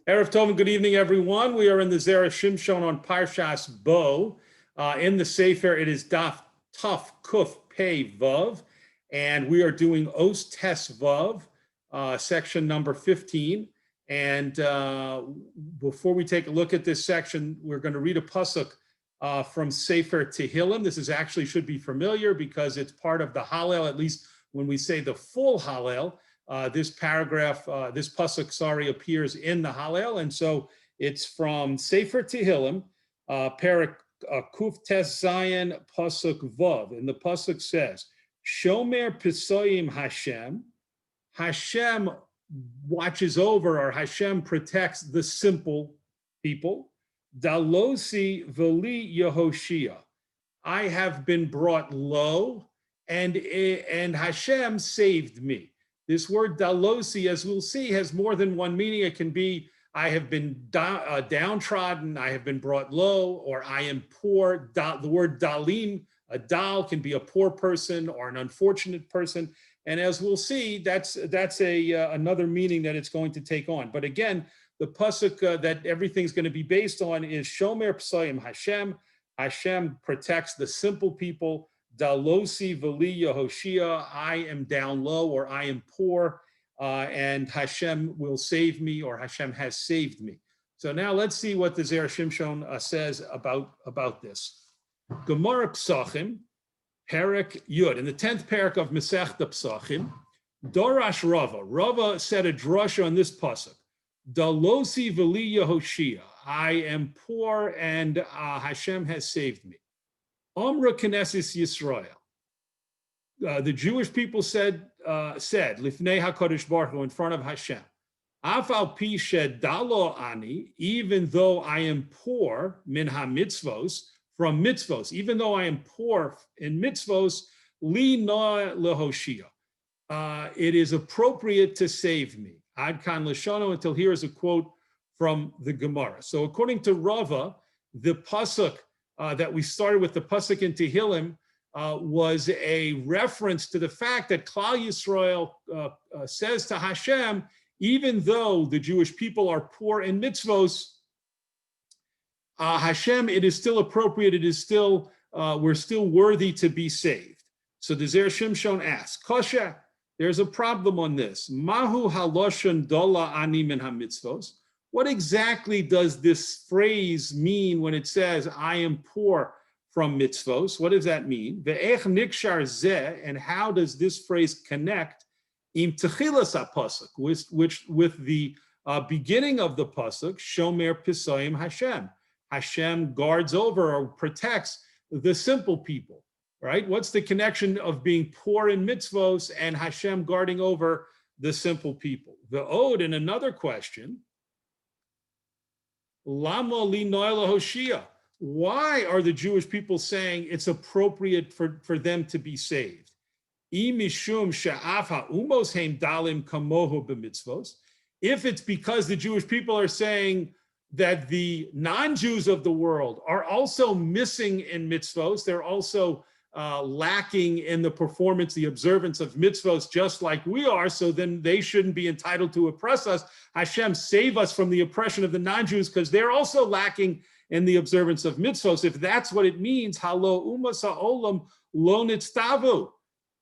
Erev Tov and good evening, everyone. We are in the Zera Shimshon on Parshas Bo. In the sefer, it is Daf Tuf Kuf Pei Vav, and we are doing Os Tes Vav, section number 15. And before we take a look at this section, we're going to read a pasuk from Sefer Tehillim. This is actually should be familiar because it's part of the Hallel, at least when we say the full Hallel. This paragraph, this pasuk, appears in the Hallel, and so it's from Sefer Tehillim, Perek Kuf Tes Zayin pasuk Vav, and the pasuk says, "Shomer Pisoyim Hashem." Hashem watches over, or Hashem protects the simple people. Dalosi veli Yehoshia. I have been brought low, and Hashem saved me. This word dalosi, as we'll see, has more than one meaning. It can be, I have been downtrodden, I have been brought low, or I am poor. The word dalim, a dal, can be a poor person or an unfortunate person. And as we'll see, that's another meaning that it's going to take on. But again, the pasuk that everything's going to be based on is Shomer P'sayim Hashem. Hashem protects the simple people. Dalosi veli Yehoshia, I am down low, or I am poor, and Hashem will save me, or Hashem has saved me. So now let's see what the Zera Shimshon says about this. Gemara Psachim, Perek Yud, in the 10th Perek of Masechta Psachim, Dorash Rava. Rava said a drasha on this pasuk. Dalosi veli Yehoshia, I am poor, and Hashem has saved me. Omra Knesset Yisrael. The Jewish people said, Lifnei HaKadosh Baruch Hu, in front of Hashem, Af al pi shedalo ani, even though I am poor, min ha-mitzvos, from mitzvos, even though I am poor in mitzvos, li na lehoshia. It is appropriate to save me. Ad kan l'shono, until here is a quote from the Gemara. So according to Rava, the pasuk that we started with, the pasuk in Tehillim, was a reference to the fact that Klal Yisrael says to Hashem, even though the Jewish people are poor in mitzvos, Hashem, it is still appropriate, it is still, we're still worthy to be saved. So the Zera Shimshon asks, Kosha, there's a problem on this. Mahu haloshon dola ani min ha-mitzvos. What exactly does this phrase mean when it says, I am poor from mitzvos? What does that mean? Ve'ech nikshar zeh, and how does this phrase connect im techilas ha-pasuk, with the beginning of the pasuk, shomer pisayim Hashem. Hashem guards over or protects the simple people, right? What's the connection of being poor in mitzvos and Hashem guarding over the simple people? The Ode, in another question, Lama li noela Hoshia. Why are the Jewish people saying it's appropriate for them to be saved? Imishum she'afa umos heim dalim kamohu b'mitzvos. If it's because the Jewish people are saying that the non-Jews of the world are also missing in mitzvos, they're also lacking in the performance, the observance of mitzvos, just like we are, so then they shouldn't be entitled to oppress us. Hashem, save us from the oppression of the non-Jews, because they're also lacking in the observance of mitzvos. If that's what it means, halo umas ha'olam lo nitztavu.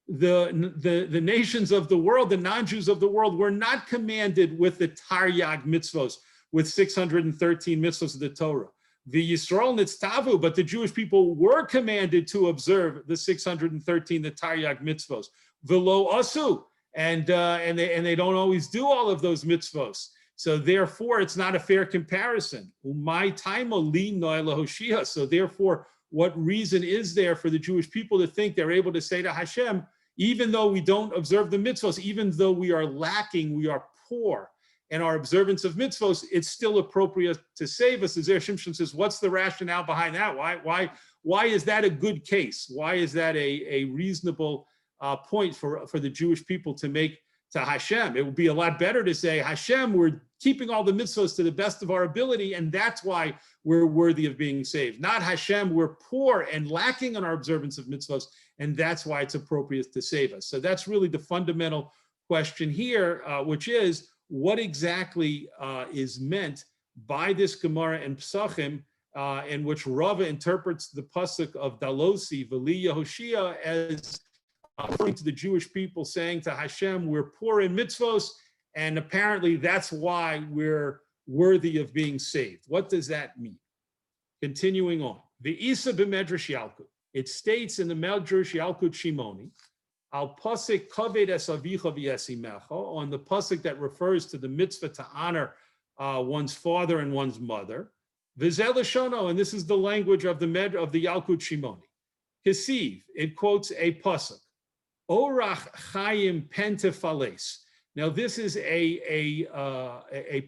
The nations of the world, the non-Jews of the world, were not commanded with the Taryag mitzvos, with 613 mitzvos of the Torah. The Yisrael nitztavu, but the Jewish people were commanded to observe the 613, the Taryag mitzvos. Velo asu, and they don't always do all of those mitzvos. So therefore, it's not a fair comparison. Umay taimo li noela Hoshia. So therefore, what reason is there for the Jewish people to think they're able to say to Hashem, even though we don't observe the mitzvos, even though we are lacking, we are poor, and our observance of mitzvos, it's still appropriate to save us? The Zera Shimshon says, what's the rationale behind that? Why is that a good case? Why is that a reasonable point for the Jewish people to make to Hashem? It would be a lot better to say, Hashem, we're keeping all the mitzvos to the best of our ability, and that's why we're worthy of being saved. Not Hashem, we're poor and lacking in our observance of mitzvos, and that's why it's appropriate to save us. So that's really the fundamental question here, which is, what exactly is meant by this Gemara in Psachim, in which Rava interprets the pasuk of Dalosi, V'li Yehoshia, as referring to the Jewish people saying to Hashem, we're poor in mitzvos, and apparently that's why we're worthy of being saved. What does that mean? Continuing on. The Isa b'Medrash Yalkut. It states in the Medrash Yalkut Shimoni, Al pasuk kaved es avicha v'yesimecha, on the pasuk that refers to the mitzvah to honor one's father and one's mother. V'zeh l'shono, and this is the language of the Yalkut Shimoni. Kesiv, it quotes a pasuk. Orach chayim pentefales. Now this is a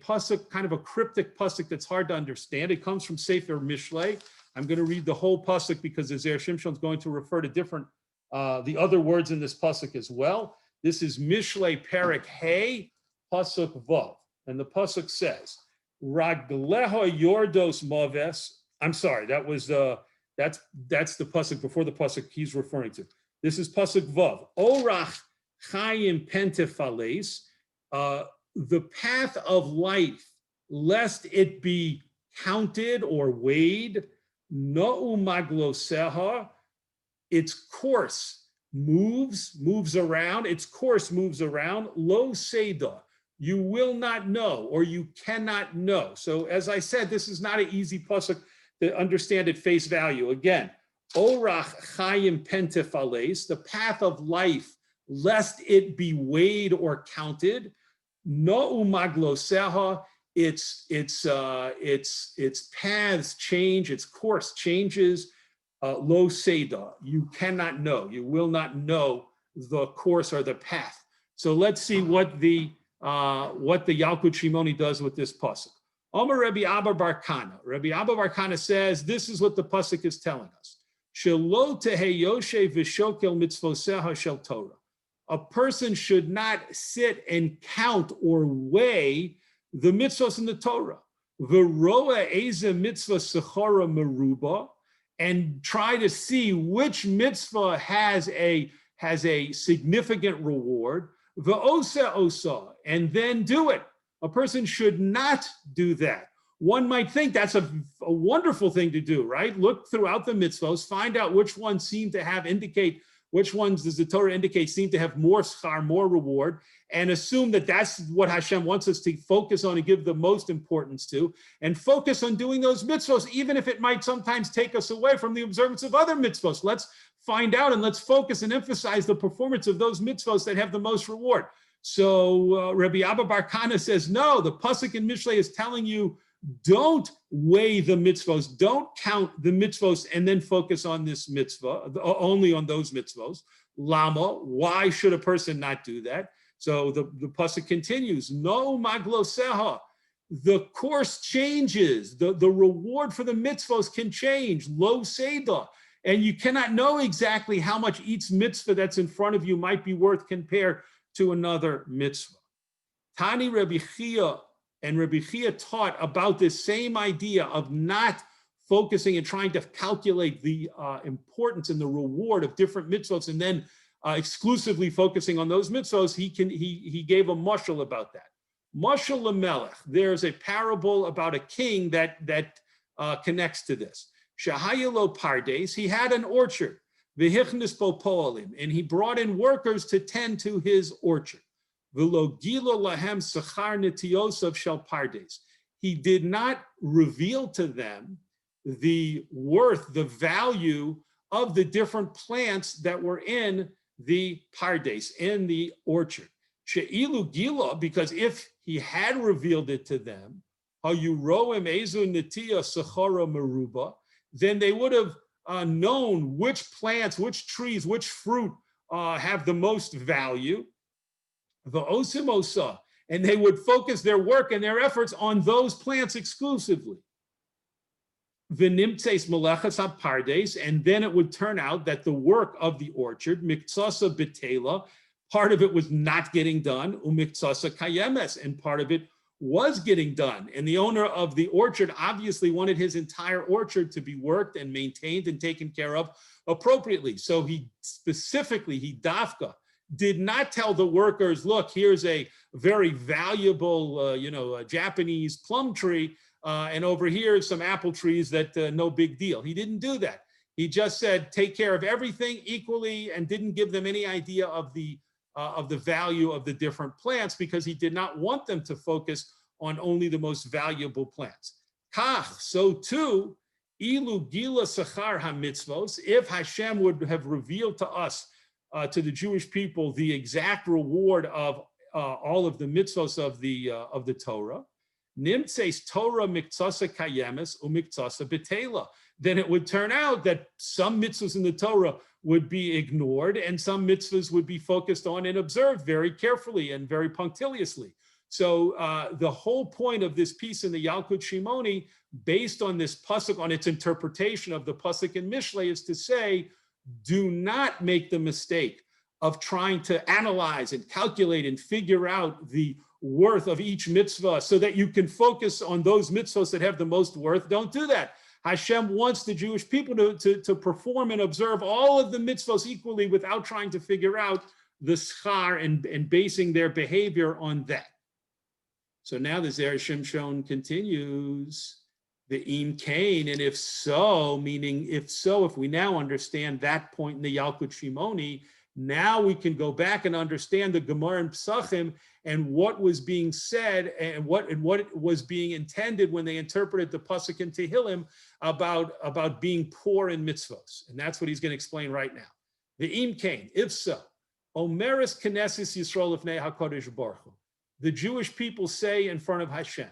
pasuk, kind of a cryptic pasuk that's hard to understand. It comes from Sefer Mishlei. I'm going to read the whole pasuk because the Zera Shimshon is going to refer to different, the other words in this pasuk as well. This is Mishlei Perek Hey, pasuk Vav. And the pasuk says, Ragleha Yordos Maves. I'm sorry, that's the pasuk before the pasuk he's referring to. This is pasuk Vav. Orach Chayim Pentefales, the path of life, lest it be counted or weighed. No'u magloseha, its course moves around. Its course moves around. Lo seda, you will not know, or you cannot know. So as I said, this is not an easy pasuk to understand at face value. Again, Orach Chayim Pentefales, the path of life, lest it be weighed or counted. No'u magloseha, its paths change, its course changes. Lo seda, you cannot know, you will not know the course or the path. So let's see what the Yalkut Shimoni does with this pasuk. Omer Rabbi Abba Bar Kana. Rabbi Abba Bar Kana says this is what the pasuk is telling us. Shelo tehei yoshev v'shokel mitzvoseha shel Torah. A person should not sit and count or weigh the mitzvahs in the Torah. V'roa eze mitzvah sechara meruba, and try to see which mitzvah has a significant reward. V'osa osa, and then do it. A person should not do that. One might think that's a wonderful thing to do, right? Look throughout the mitzvahs, find out which ones seem to indicate, which ones does the Torah indicate seem to have more schar, more reward, and assume that that's what Hashem wants us to focus on and give the most importance to, and focus on doing those mitzvahs, even if it might sometimes take us away from the observance of other mitzvahs. Let's find out and let's focus and emphasize the performance of those mitzvahs that have the most reward. So Rabbi Abba Bar Kana says, no, the pasuk in Mishlei is telling you, don't weigh the mitzvos, don't count the mitzvos and then focus on this mitzvah, only on those mitzvos. Lama, why should a person not do that? So the pasuk continues, no magloseha, the course changes, the reward for the mitzvos can change, lo seda, and you cannot know exactly how much each mitzvah that's in front of you might be worth compared to another mitzvah. Tani Rabbi Chia, and Rabbi Chia taught about this same idea of not focusing and trying to calculate the importance and the reward of different mitzvot and then exclusively focusing on those mitzvot. He gave a mashal about that. Mashal lemelech, there's a parable about a king that connects to this. Shahayelo pardes, he had an orchard, v'hichnis bo po'alim, and he brought in workers to tend to his orchard. V'lo gilo lahem sechar netiosav shel pardes. He did not reveal to them the worth, the value of the different plants that were in the pardes, in the orchard. She'ilu gila, because if he had revealed it to them, hayuroem ezu netia sechara meruba, then they would have known which plants, which trees, which fruit have the most value. V'osimosa, and they would focus their work and their efforts on those plants exclusively. V'nimtzeis melechas pardes, and then it would turn out that the work of the orchard, miktsasa betela, part of it was not getting done, umiktsasa kayemes, and part of it was getting done. And the owner of the orchard obviously wanted his entire orchard to be worked and maintained and taken care of appropriately. So he dafka, did not tell the workers, look, here's a very valuable, Japanese plum tree, and over here some apple trees that no big deal. He didn't do that. He just said, take care of everything equally, and didn't give them any idea of the value of the different plants, because he did not want them to focus on only the most valuable plants. Kach, so too, ilu gila sachar ha-mitzvos, if Hashem would have revealed to us, to the Jewish people, the exact reward of all of the mitzvos of the Torah, nimtzeis Torah miktsasa kayemes umiktsasa betela, then it would turn out that some mitzvahs in the Torah would be ignored and some mitzvahs would be focused on and observed very carefully and very punctiliously. So the whole point of this piece in the Yalkut Shimoni, based on this pasuk, on its interpretation of the pasuk in Mishlei, is to say, do not make the mistake of trying to analyze and calculate and figure out the worth of each mitzvah so that you can focus on those mitzvahs that have the most worth. Don't do that. Hashem wants the Jewish people to perform and observe all of the mitzvahs equally without trying to figure out the schar and basing their behavior on that. So now the Zera Shimshon continues, the im kain, and if so, meaning if so, if we now understand that point in the Yalkut Shimoni, now we can go back and understand the Gemara and Psachim and what was being said and what was being intended when they interpreted the pasuk in Tehillim about being poor in mitzvos. And that's what he's going to explain right now. The im kain, if so, omeris knesses Yisrael lifnei HaKadosh Baruch Hu. The Jewish people say in front of Hashem,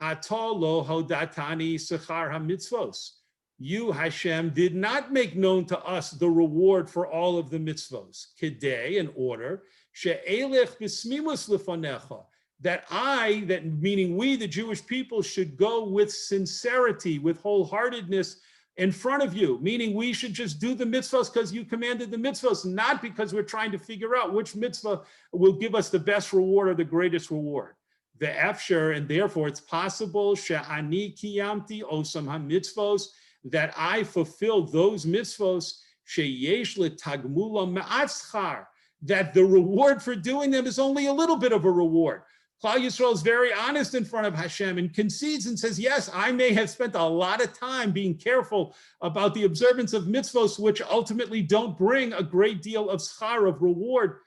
Ata lo hodatani sechar ha-mitzvos. You, Hashem, did not make known to us the reward for all of the mitzvos. Kedei, in order, she'elech b'smimus lefanecha, that meaning we, the Jewish people, should go with sincerity, with wholeheartedness in front of you, meaning we should just do the mitzvos because you commanded the mitzvos, not because we're trying to figure out which mitzvah will give us the best reward or the greatest reward. The efsher, and therefore it's possible, she'ani kiyamti osam ha-mitzvos, that I fulfilled those mitzvos, sheyesh letagmula me'at schar, that the reward for doing them is only a little bit of a reward. Klal Yisrael is very honest in front of Hashem and concedes and says, yes, I may have spent a lot of time being careful about the observance of mitzvos, which ultimately don't bring a great deal of schar, of reward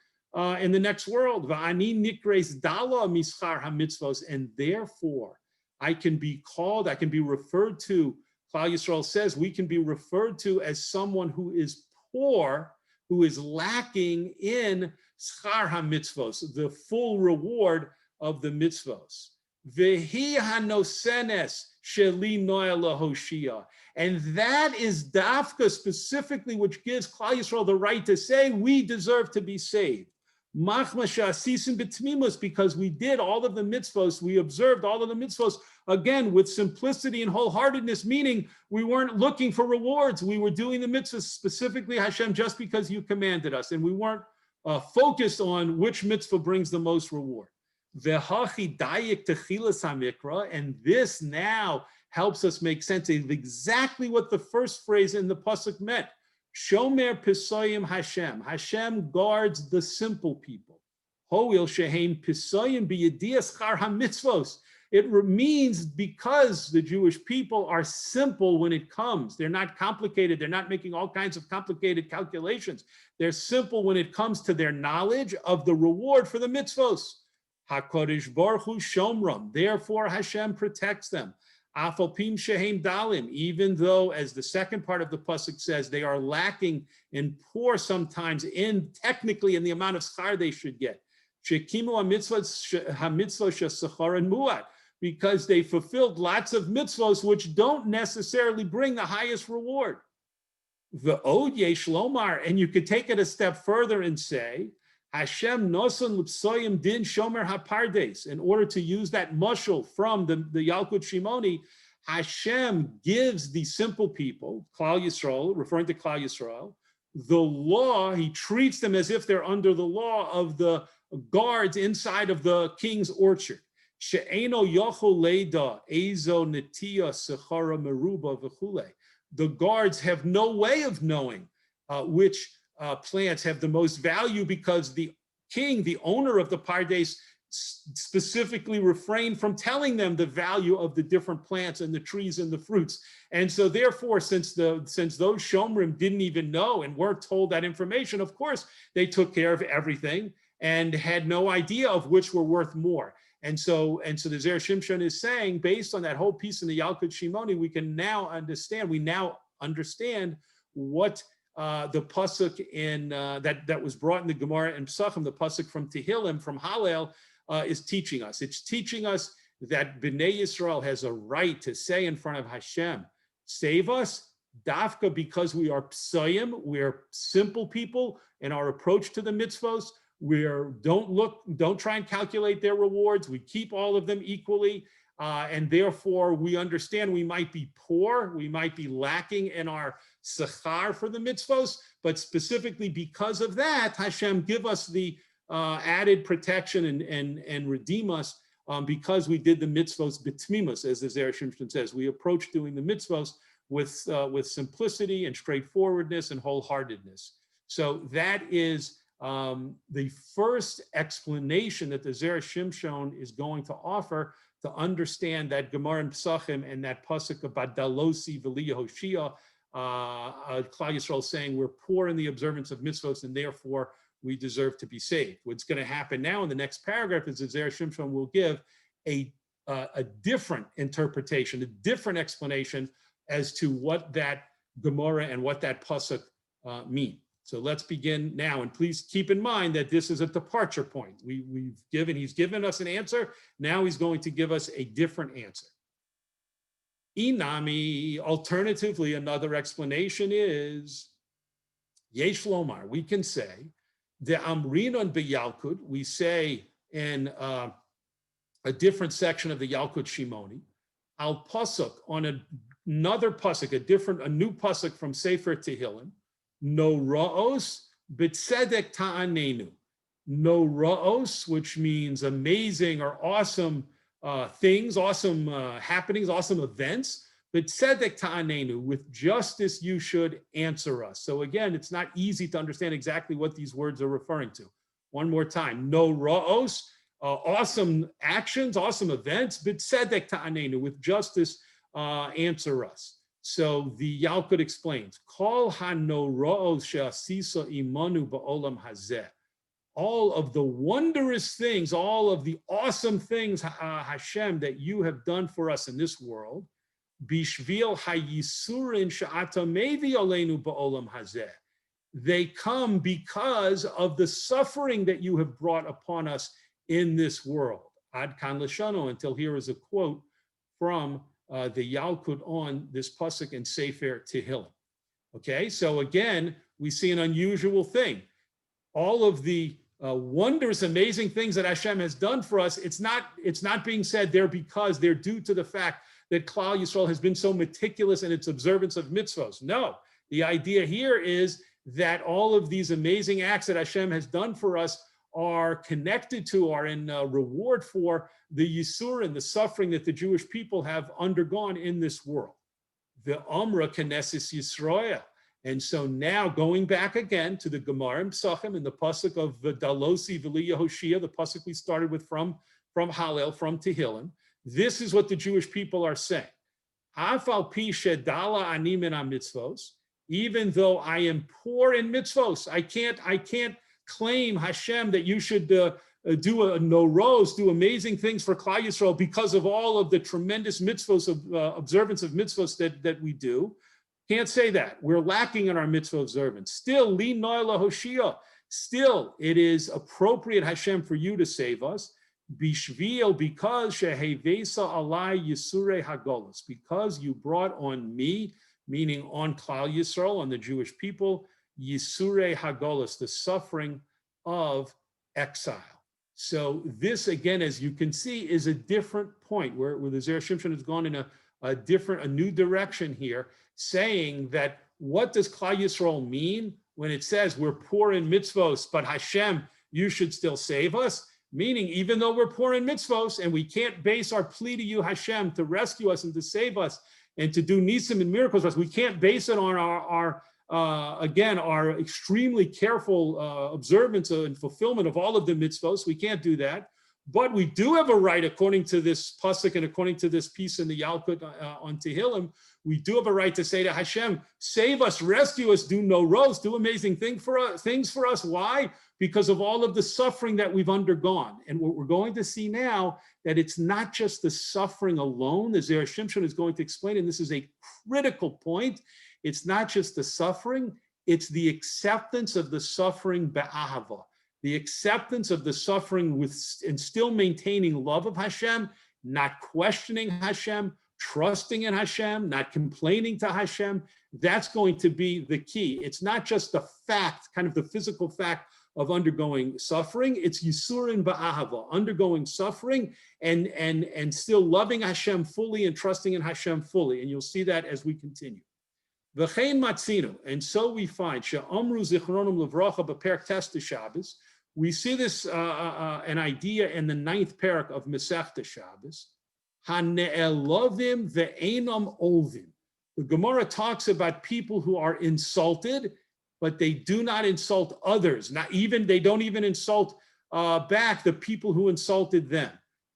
in the next world. Va'ani nikres dala mischar ha-mitzvos, and therefore I can be referred to, Klal Yisrael says, we can be referred to as someone who is poor, who is lacking in schar ha-mitzvos, the full reward of the mitzvos. Vehi hanosenes sheli noya lahoshia. And that is dafka specifically, which gives Klal Yisrael the right to say, we deserve to be saved. Machma sha'asisim b'tmimus, because we did all of the mitzvos, we observed all of the mitzvos, again, with simplicity and wholeheartedness, meaning we weren't looking for rewards. We were doing the mitzvahs specifically, Hashem, just because you commanded us, and we weren't focused on which mitzvah brings the most reward. Vehachi dayik techilas hamikra, and this now helps us make sense of exactly what the first phrase in the pasuk meant. Shomer pisoyim Hashem. Hashem guards the simple people. Hoil sheheim pisoyim biyedias char hamitzvos. It means because the Jewish people are simple when it comes. They're not complicated. They're not making all kinds of complicated calculations. They're simple when it comes to their knowledge of the reward for the mitzvos. HaKadosh Baruch Hu shomram. Therefore, Hashem protects them. Afalpim shehem dalim. Even though, as the second part of the pasuk says, they are lacking and poor sometimes technically in the amount of schar they should get. Shekimu hamitzvot shesachar and muat, because they fulfilled lots of mitzvos which don't necessarily bring the highest reward. Ve'od yesh lomar, and you could take it a step further and say, Hashem noson l'psoyim din shomer hapardes. In order to use that mushal from the Yalkut Shimoni, Hashem gives the simple people, Klal Yisrael, referring to Klal Yisrael, the law. He treats them as if they're under the law of the guards inside of the king's orchard. She'eno yochol leida ezo netia sechara meruba v'chule. The guards have no way of knowing which plants have the most value because the king, the owner of the Pardes, specifically refrained from telling them the value of the different plants and the trees and the fruits. And so therefore, since those Shomrim didn't even know and weren't told that information, of course, they took care of everything and had no idea of which were worth more. And so the Zera Shimshon is saying, based on that whole piece in the Yalkut Shimoni, we now understand what the pasuk in that was brought in the Gemara and Psachim, the pasuk from Tehillim, from Hallel, is teaching us. It's teaching us that Bnei Yisrael has a right to say in front of Hashem, save us, dafka, because we are psayim, we're simple people in our approach to the mitzvos. Don't try and calculate their rewards. We keep all of them equally. And therefore, we understand we might be poor, we might be lacking in our sechar for the mitzvos, but specifically because of that, Hashem give us the added protection and redeem us because we did the mitzvos b'tmimus, as the Zera Shimshon says. We approach doing the mitzvos with simplicity and straightforwardness and wholeheartedness. So that is the first explanation that the Zera Shimshon is going to offer to understand that Gemara and Psachim and that pasuk about Dalosi v'li Yehoshia, Klal Yisrael saying we're poor in the observance of mitzvos and therefore we deserve to be saved. What's going to happen now in the next paragraph is that Zera Shimshon will give a different interpretation, a different explanation as to what that Gemara and what that pasuk mean. So let's begin now, and please keep in mind that this is a departure point. He's given us an answer. Now he's going to give us a different answer. Inami, alternatively, another explanation is Yesh Lomar. We can say the Amrinon beYalkut. We say in a different section of the Yalkut Shimoni, Al Pasuk on another pasuk, a new pasuk from Sefer Tehillim. No ra'os, b'tzedek ta'anenu. No ra'os, which means amazing or awesome things, awesome happenings, awesome events. B'tzedek ta'anenu, with justice you should answer us. So again, it's not easy to understand exactly what these words are referring to. One more time. No ra'os, awesome actions, awesome events. B'tzedek ta'anenu, with justice answer us. So the Yalkut explains, Kol hanora'os she'asisa imanu ba'olam hazeh. All of the wondrous things, all of the awesome things, Hashem, that you have done for us in this world, bishvil hayisurin she'ata mevi aleinu ba'olam hazeh. They come because of the suffering that you have brought upon us in this world. Ad kan lashano, until here is a quote from the Yalkut on this pasuk in Sefer Tehillim. Okay, so again, we see an unusual thing. All of the wondrous, amazing things that Hashem has done for us, it's not being said there because they're due to the fact that Klal Yisrael has been so meticulous in its observance of mitzvos. No, the idea here is that all of these amazing acts that Hashem has done for us are connected to, are in reward for the yisur and the suffering that the Jewish people have undergone in this world. The Amra Knesses Yisrael. And so now going back again to the Gemara and Psachim and the pasuk of Dalosi v'li Yehoshia, the pasuk we started with from Hallel, from Tehillim, this is what the Jewish people are saying. Afal pi shedala ani min mitzvos, even though I am poor in mitzvos, I can't claim, Hashem, that you should do a noros, do amazing things for Klal Yisrael because of all of the tremendous mitzvos of observance of mitzvos that we do. Can't say that. We're lacking in our mitzvah observance. Still, li no'ela hoshia. Still, it is appropriate, Hashem, for you to save us. Bishvil, because shehevesa alai yisure hagolos, because you brought on me, meaning on Klal Yisrael, on the Jewish people, Yisure Hagolos, the suffering of exile. So this, again, as you can see, is a different point where the Zera Shimshon has gone in a new direction here, saying that what does Klal Yisrael mean when it says we're poor in mitzvos, but Hashem, you should still save us? Meaning, even though we're poor in mitzvos and we can't base our plea to you, Hashem, to rescue us and to save us and to do nisim and miracles for us, we can't base it on again, are extremely careful observance and fulfillment of all of the mitzvos. We can't do that. But we do have a right, according to this pasuk and according to this piece in the Yalkut on Tehillim, we do have a right to say to Hashem, save us, rescue us, do no roast, do amazing things for us. Why? Because of all of the suffering that we've undergone. And what we're going to see now, that it's not just the suffering alone. The Zera Shimshon is going to explain, and this is a critical point. It's not just the suffering, it's the acceptance of the suffering be'ahava. The acceptance of the suffering and still maintaining love of Hashem, not questioning Hashem, trusting in Hashem, not complaining to Hashem. That's going to be the key. It's not just the fact, kind of the physical fact of undergoing suffering. It's Yisurin Ba'ahava, undergoing suffering and still loving Hashem fully and trusting in Hashem fully. And you'll see that as we continue. V'chein matzinu, and so we find she'amru zichronim levracha b'perek Testa Shabbos. We see this an idea in the 9th parak of Masechta Shabbos. Hane'elovim ve'enam ovim. The Gemara talks about people who are insulted, but they do not insult others. They don't even insult back the people who insulted them.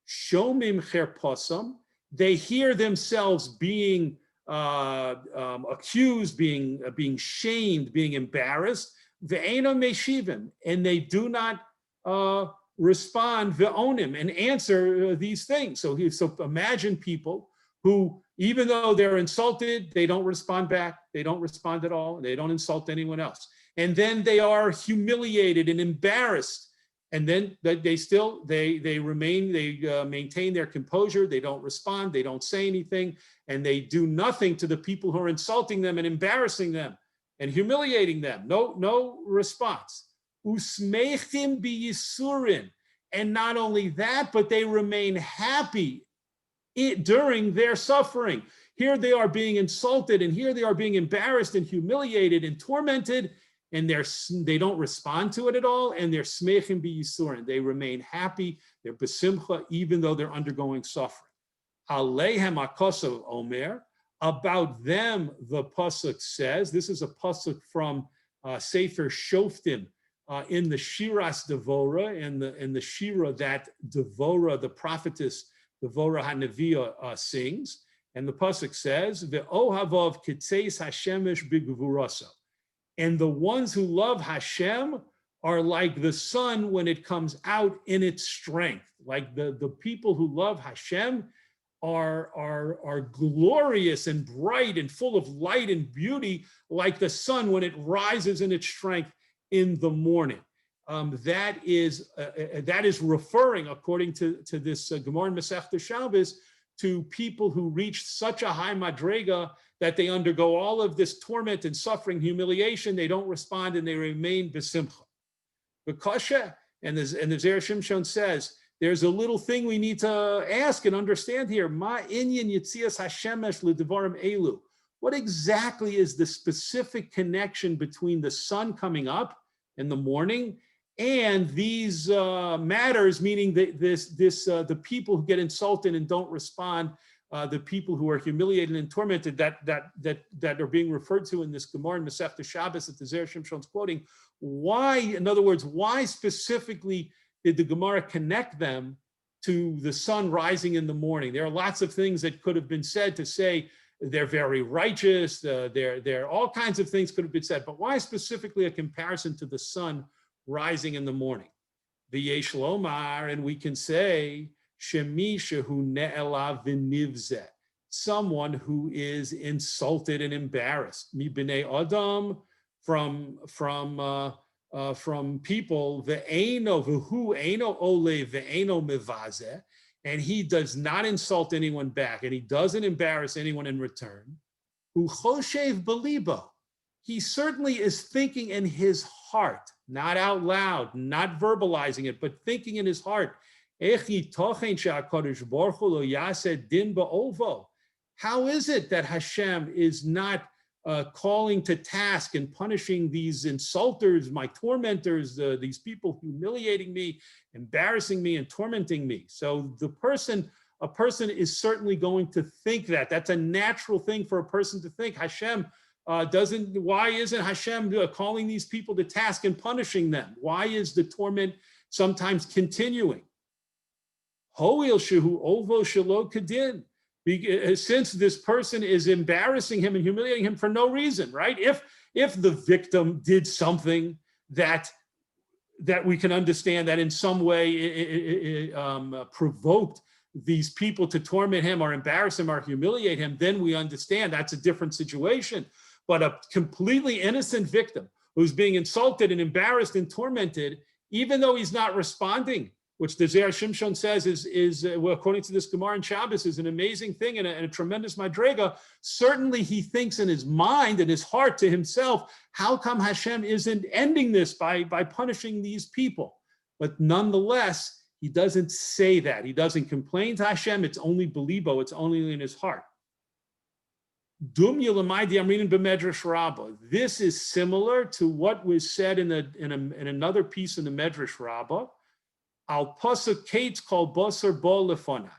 Shomim cherposam. They hear themselves being accused, being shamed, being embarrassed. Ve'ena meshivim, and they do not respond ve'onim and answer these things. So imagine people who, even though they're insulted, they don't respond back. They don't respond at all. They don't insult anyone else. And then they are humiliated and embarrassed. And then they maintain their composure. They don't respond. They don't say anything, and they do nothing to the people who are insulting them and embarrassing them and humiliating them. No response. Usmeichim biyisurin. And not only that, but they remain happy during their suffering. Here they are being insulted, and here they are being embarrassed and humiliated and tormented, and they don't respond to it at all, and they're smeichim biyisurin. They remain happy, they're besimcha, even though they're undergoing suffering. Aleihem akasav omer. About them, the pasuk says, this is a pasuk from sefer Shoftim in the Shiras Devora, in the Shira that Devora, the prophetess Devora HaNeviah sings. And the pasuk says, Ve'ohavav kitzeis Hashemesh b'gvurasa. And the ones who love Hashem are like the sun when it comes out in its strength. Like the people who love Hashem are glorious and bright and full of light and beauty, like the sun when it rises in its strength in the morning. That is referring, according to this Gemara in Masechta Shabbos, to people who reach such a high madrega that they undergo all of this torment and suffering, humiliation. They don't respond and they remain besimcha. V'kasha, and the Zera Shimshon says, there's a little thing we need to ask and understand here. Ma inyan yitzias hashemesh l'devarim elu. What exactly is the specific connection between the sun coming up in the morning and these matters, meaning the people who get insulted and don't respond, the people who are humiliated and tormented that are being referred to in this Gemara in Masechta Shabbos that the Zera Shimshon's quoting? Why, in other words, why specifically did the Gemara connect them to the sun rising in the morning? There are lots of things that could have been said to say they're very righteous. There all kinds of things could have been said, but why specifically a comparison to the sun rising in the morning? The Yesh Lomar, and we can say Shemi shehu ne'elav v'nivzeh, someone who is insulted and embarrassed. Mi b'nei adam, from people, ve'eno v'hu eno ole ve'eno mevazeh, and he does not insult anyone back, and he doesn't embarrass anyone in return. Hu choshev belibo, he certainly is thinking in his heart, not out loud, not verbalizing it, but thinking in his heart. How is it that Hashem is not calling to task and punishing these insulters, my tormentors, these people humiliating me, embarrassing me, and tormenting me? So a person is certainly going to think that. That's a natural thing for a person to think. Hashem, why isn't Hashem calling these people to task and punishing them? Why is the torment sometimes continuing? Ho'il shehu ovo shelo kadin. Since this person is embarrassing him and humiliating him for no reason, right? If the victim did something that we can understand that in some way provoked these people to torment him or embarrass him or humiliate him, then we understand that's a different situation. But a completely innocent victim who's being insulted and embarrassed and tormented, even though he's not responding, which the Zera Shimshon says is well, according to this Gemara in Shabbos, is an amazing thing and a tremendous madrega. Certainly he thinks in his mind and his heart to himself, how come Hashem isn't ending this by punishing these people? But nonetheless, he doesn't say that. He doesn't complain to Hashem. It's only belibo. It's only in his heart. Dum Yilamaidi, I'm reading B'Medrash Rabbah. This is similar to what was said in another piece in the Medrash Rabbah. Al pasuk kates called basar bo lefonai.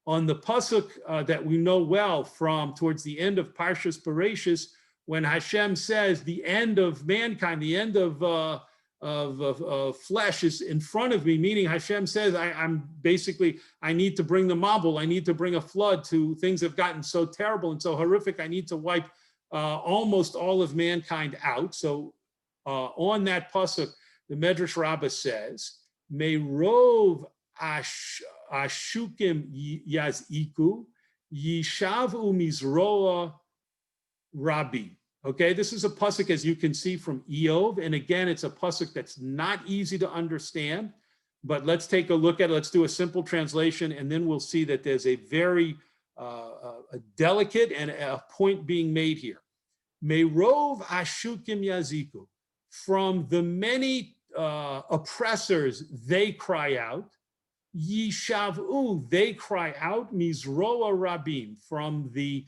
On the pasuk that we know well from towards the end of Parshas Bereshis, when Hashem says the end of mankind, the end of flesh is in front of me, meaning Hashem says I need to bring the mabul, I need to bring a flood. Things have gotten so terrible and so horrific, I need to wipe almost all of mankind out. So on that pasuk, the Medrash Rabbah says, Meirov ashukim yaziku yishavu mizroa rabbi. Okay, this is a pasuk, as you can see, from Eov, and again, it's a pasuk that's not easy to understand. But let's take a look at it. Let's do a simple translation, and then we'll see that there's a very a delicate and a point being made here. Meirov ashukim yaziku, from the many oppressors, they cry out. Yishavu, they cry out. Mizroa rabim, from the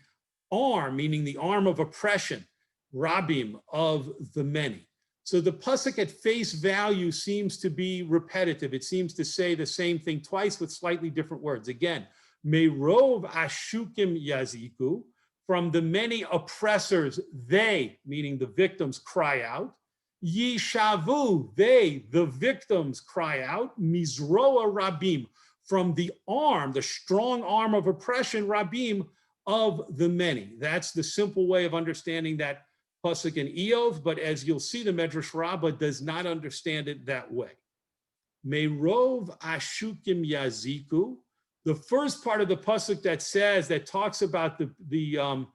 arm, meaning the arm of oppression. Rabim, of the many. So the pasuk at face value seems to be repetitive. It seems to say the same thing twice with slightly different words. Again, Meirov ashukim yaziku, from the many oppressors, they, meaning the victims, cry out. Yishavu, they, the victims, cry out. Mizroa rabim, from the arm, the strong arm of oppression, rabim, of the many. That's the simple way of understanding that pasuk in Eov, but as you'll see, the Medrash Rabbah does not understand it that way. Meirov ashukim yaziku, the first part of the pasuk that talks about the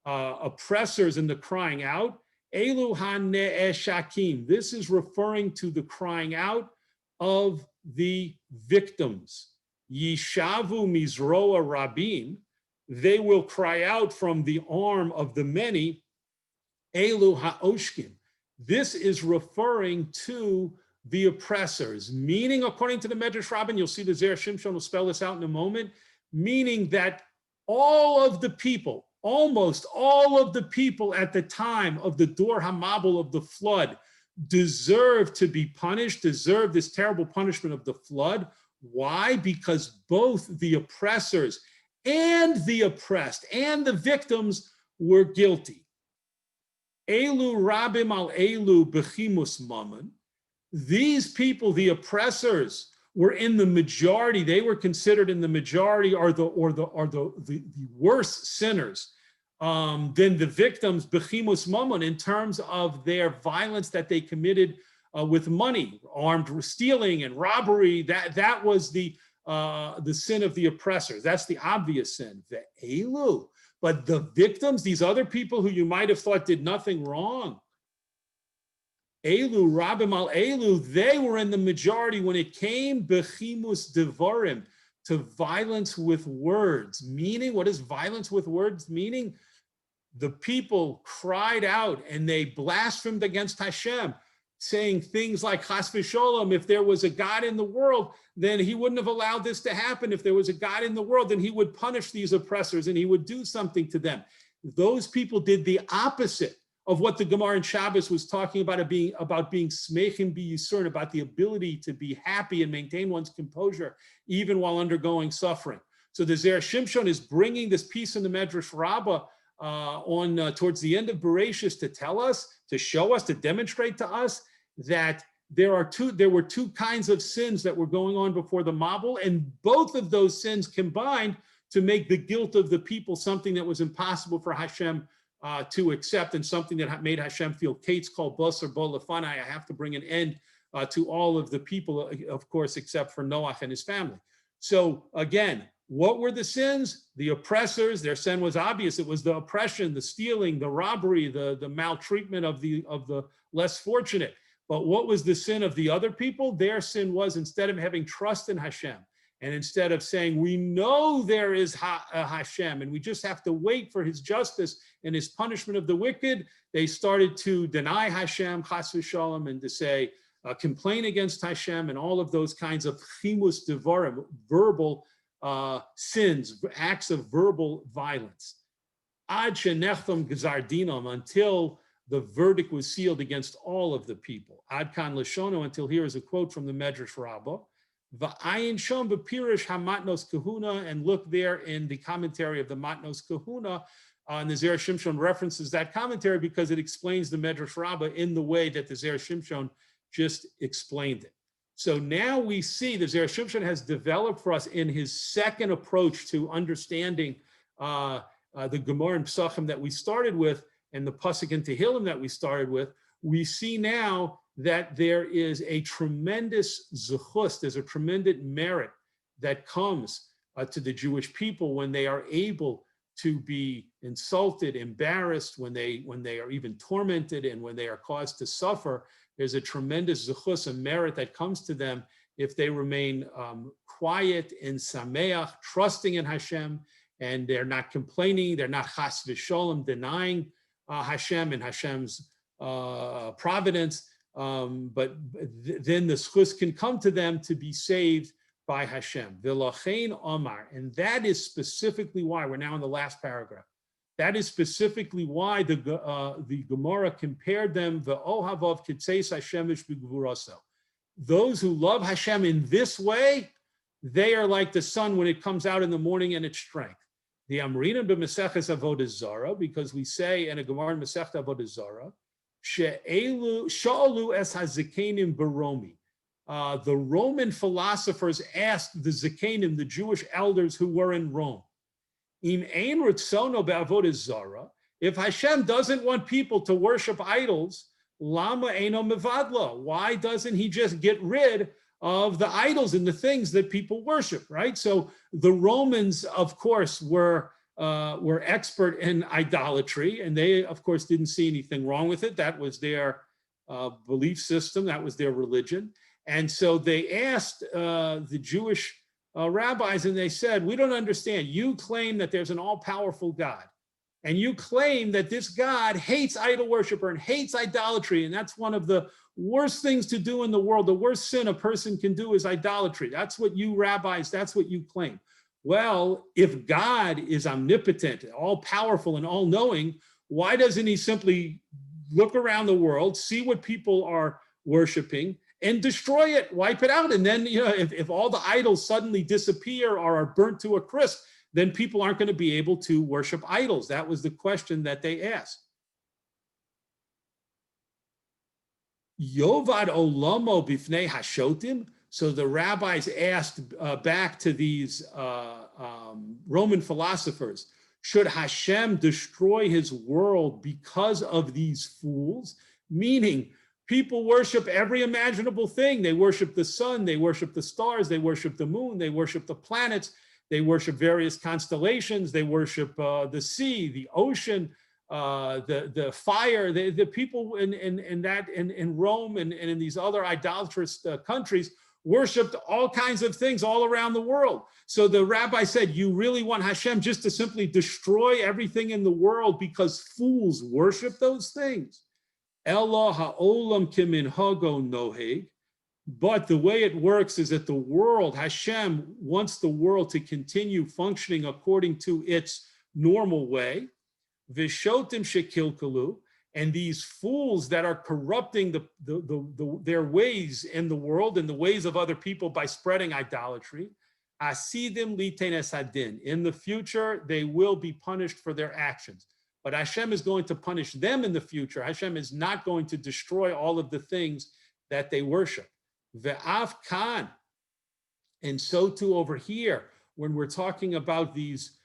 oppressors and the crying out, Elu hane'eshakim. This is referring to the crying out of the victims. Yishavu mizroa rabim, they will cry out from the arm of the many. Elu ha'oshkim. This is referring to the oppressors, meaning, according to the Medrash Rabbah, you'll see the Zera Shimshon will spell this out in a moment, meaning that all of the people, almost all of the people at the time of the Dor HaMabul, of the flood, deserve to be punished, deserve this terrible punishment of the flood. Why? Because both the oppressors and the oppressed and the victims were guilty. Elu rabim al elu bechimus mammon. These people, the oppressors, were in the majority. They were considered in the majority, or the worst sinners than the victims, bechimus mammon, in terms of their violence that they committed with money, armed stealing and robbery. That was the sin of the oppressors. That's the obvious sin. The elu. But the victims, these other people who you might have thought did nothing wrong, Elu, Rabim al Elu, they were in the majority when it came bechimus devarim, to violence with words. Meaning, what is violence with words? Meaning, the people cried out and they blasphemed against Hashem, saying things like, Chas v'sholom, if there was a God in the world, then he wouldn't have allowed this to happen. If there was a God in the world, then he would punish these oppressors and he would do something to them. Those people did the opposite of what the Gemara in Shabbos was talking about, being smechim b'yisurin, about the ability to be happy and maintain one's composure even while undergoing suffering. So the Zera Shimshon is bringing this piece in the Medrash Rabbah towards the end of Bereshis to tell us, to show us, to demonstrate to us that there were two kinds of sins that were going on before the Mabul, and both of those sins combined to make the guilt of the people something that was impossible for Hashem to accept, and something that made Hashem feel Kate's called Basar Bo Lefanai. I have to bring an end to all of the people, of course, except for Noach and his family. So again, what were the sins? The oppressors, their sin was obvious. It was the oppression, the stealing, the robbery, the maltreatment of the less fortunate. But what was the sin of the other people? Their sin was, instead of having trust in Hashem, and instead of saying, we know there is Hashem, and we just have to wait for his justice and his punishment of the wicked, they started to deny Hashem, chas v'shalom, and to say, complain against Hashem, and all of those kinds of chimus devarim, verbal sins, acts of verbal violence. Ad shenechtam gzar dinam, until the verdict was sealed against all of the people. Ad kan Lashono, until here is a quote from the Medrash Rabbah. Va'ayin shom b'pirish hamatnos kahuna, and look there in the commentary of the Matnos Kahuna, and the Zera Shimshon references that commentary because it explains the Medrash Rabbah in the way that the Zera Shimshon just explained it. So now we see the Zera Shimshon has developed for us in his second approach to understanding the Gemara and Psachim that we started with, and the Pasuk in Tehillim that we started with. We see now that there is a tremendous zechus, there's a tremendous merit that comes to the Jewish people when they are able to be insulted, embarrassed, when they are even tormented, and when they are caused to suffer. There's a tremendous zechus, a merit that comes to them if they remain quiet and sameach, trusting in Hashem, and they're not complaining, they're not chas v'sholem, denying Hashem and Hashem's providence, but then the zechus can come to them to be saved by Hashem. V'lachein Omar, and that is specifically why, we're now in the last paragraph, that is specifically why the Gemara compared them, the Ohavav Kitseis Hashemish B'Gvuraso. Those who love Hashem in this way, they are like the sun when it comes out in the morning in its strength. The Amrina b'Maseches Avodah Zara, because we say in a Gemara in Masechet Avodah Zara, Sha'alu es hazikenim baromi. The Roman philosophers asked the Zikanim, the Jewish elders who were in Rome, Im ein ritzono be'avodah zara, if Hashem doesn't want people to worship idols, lama eino mevadla, why doesn't he just get rid of the idols and the things that people worship, right? So the Romans, of course, were expert in idolatry, and they, of course, didn't see anything wrong with it. That was their belief system, that was their religion. And so they asked the Jewish rabbis, and they said, we don't understand. You claim that there's an all-powerful God, and you claim that this God hates idol worshiper and hates idolatry, and that's one of the worst things to do in the world. The worst sin a person can do is idolatry. That's what you rabbis, that's what you claim. Well, if God is omnipotent, all-powerful, and all-knowing, why doesn't he simply look around the world, see what people are worshiping, and destroy it, wipe it out? And then, if all the idols suddenly disappear or are burnt to a crisp, then people aren't going to be able to worship idols. That was the question that they asked. Yovad olamo bifnei hashotim. So the rabbis asked back to these Roman philosophers, should Hashem destroy his world because of these fools? Meaning, people worship every imaginable thing. They worship the sun, they worship the stars, they worship the moon, they worship the planets, they worship various constellations, they worship the sea, the ocean, the fire. The people in Rome and in these other idolatrous countries worshipped all kinds of things all around the world. So the rabbi said, you really want Hashem just to simply destroy everything in the world because fools worship those things? Ella ha'olam kiminhago noheg. But the way it works is that the world, Hashem wants the world to continue functioning according to its normal way. Vishotim shekilkalu, and these fools that are corrupting their ways in the world and the ways of other people by spreading idolatry, asidim litenes hadin. In the future, they will be punished for their actions. but Hashem is going to punish them in the future. Hashem is not going to destroy all of the things that they worship. Ve'af Khan. And so too over here, when we're talking about these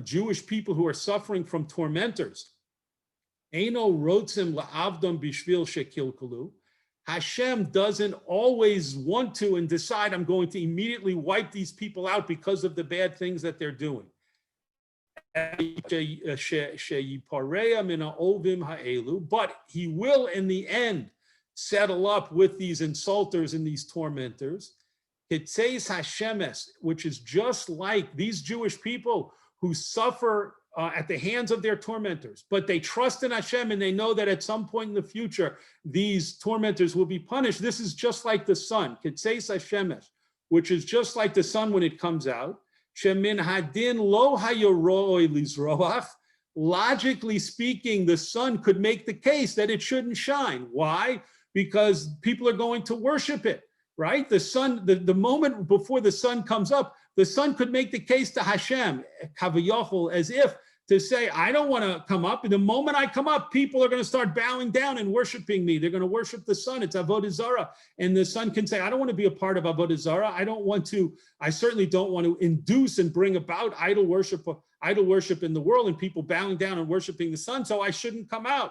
Jewish people who are suffering from tormentors, Eino rotzim la'avdom bishvil shekilkulu. Hashem doesn't always want to and decide, I'm going to immediately wipe these people out because of the bad things that they're doing. But he will, in the end, settle up with these insulters and these tormentors. It says Hashemes, which is just like these Jewish people who suffer at the hands of their tormentors, but they trust in Hashem and they know that at some point in the future, these tormentors will be punished. This is just like the sun, Ketseis Hashemes, which is just like the sun when it comes out. Shemin hadin lo hayoroi lizroach. Logically speaking, the sun could make the case that it shouldn't shine. Why? Because people are going to worship it, right? The sun, the moment before the sun comes up, the sun could make the case to Hashem, kaviyachol, as if to say, I don't want to come up. And the moment I come up, people are going to start bowing down and worshiping me. They're going to worship the sun. It's Avodah Zarah. And the sun can say, I don't want to be a part of Avodah Zarah. I certainly don't want to induce and bring about idol worship in the world and people bowing down and worshiping the sun. So I shouldn't come out.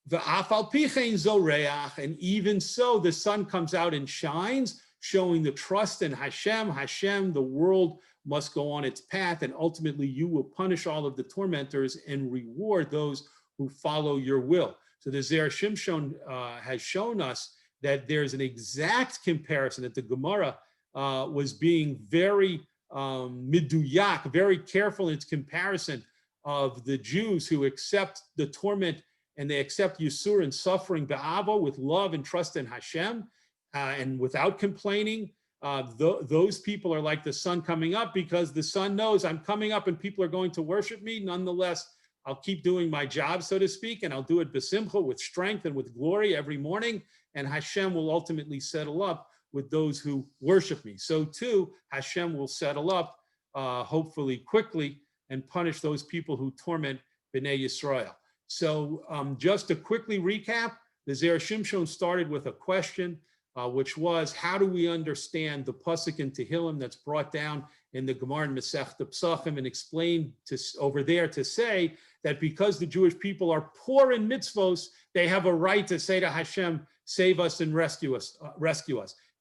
And even so, the sun comes out and shines, showing the trust in Hashem. Hashem, the world must go on its path, and ultimately you will punish all of the tormentors and reward those who follow your will. So the Zera Shimshon has shown us that there's an exact comparison, that the Gemara was being very miduyak, very careful in its comparison of the Jews who accept the torment and they accept Yisur and suffering be'ava with love and trust in Hashem and without complaining. Those people are like the sun coming up, because the sun knows I'm coming up and people are going to worship me. Nonetheless, I'll keep doing my job, so to speak, and I'll do it besimcha, with strength and with glory every morning. And Hashem will ultimately settle up with those who worship me. So too, Hashem will settle up, hopefully quickly, and punish those people who torment Bnei Yisrael. So just to quickly recap, the Zera Shimshon started with a question, which was, how do we understand the pasuk in Tehillim that's brought down in the Gemara and Masechta Pesachim and explained over there to say that because the Jewish people are poor in mitzvos, they have a right to say to Hashem, save us and rescue us.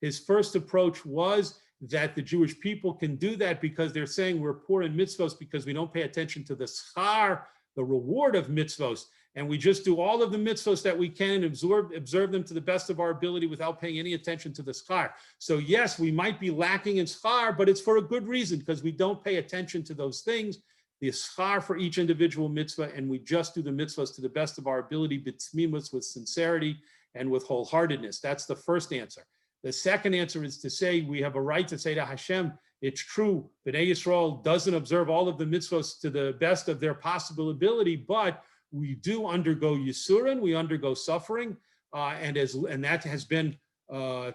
His first approach was that the Jewish people can do that because they're saying we're poor in mitzvos because we don't pay attention to the schar, the reward of mitzvos. And we just do all of the mitzvos that we can and observe them to the best of our ability without paying any attention to the schar. So yes, we might be lacking in schar, but it's for a good reason, because we don't pay attention to those things, the schar for each individual mitzvah, and we just do the mitzvahs to the best of our ability, b'tzmimus, with sincerity and with wholeheartedness. That's the first answer. The second answer is to say we have a right to say to Hashem, it's true, Bnei Yisrael doesn't observe all of the mitzvahs to the best of their possible ability, but we do undergo Yisurin, we undergo suffering, and that has been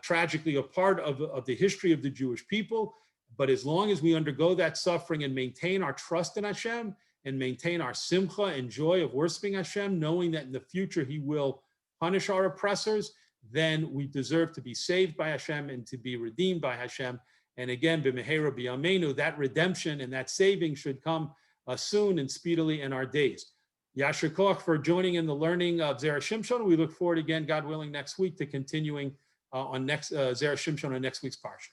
tragically a part of the history of the Jewish people. But as long as we undergo that suffering and maintain our trust in Hashem and maintain our simcha and joy of worshiping Hashem, knowing that in the future He will punish our oppressors, then we deserve to be saved by Hashem and to be redeemed by Hashem. And again, b'mehera b'yameinu, that redemption and that saving should come soon and speedily in our days. Yasher Koach for joining in the learning of Zera Shimshon. We look forward again, God willing, next week to continuing on Zera Shimshon on next week's Parsha.